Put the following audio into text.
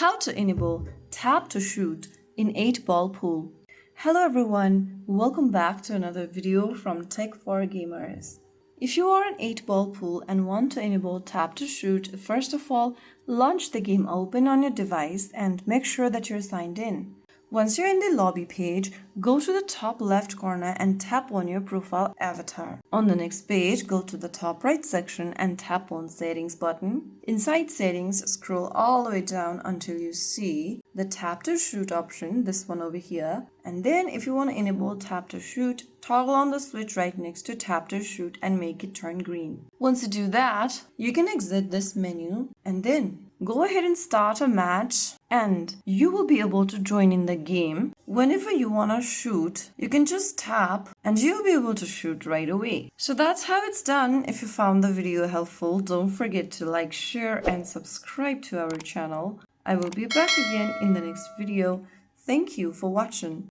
How to enable tap to shoot in 8-ball pool. Hello everyone, welcome back to another video from Tech for Gamers. If you are an 8-ball pool and want to enable tap to shoot, first of all, launch the game open on your device and make sure that you're signed in. Once you're in the lobby page, go to the top left corner and tap on your profile avatar. On the next page, go to the top right section and tap on Settings button. Inside Settings, scroll all the way down until you see the tap to shoot option, this one over here. And then if you want to enable tap to shoot, toggle on the switch right next to tap to shoot and make it turn green. Once you do that, you can exit this menu and then go ahead and start a match and you will be able to join in the game. Whenever you want to shoot, you can just tap and you'll be able to shoot right away. So that's how it's done. If you found the video helpful, don't forget to like, share and subscribe to our channel. I will be back again in the next video. Thank you for watching.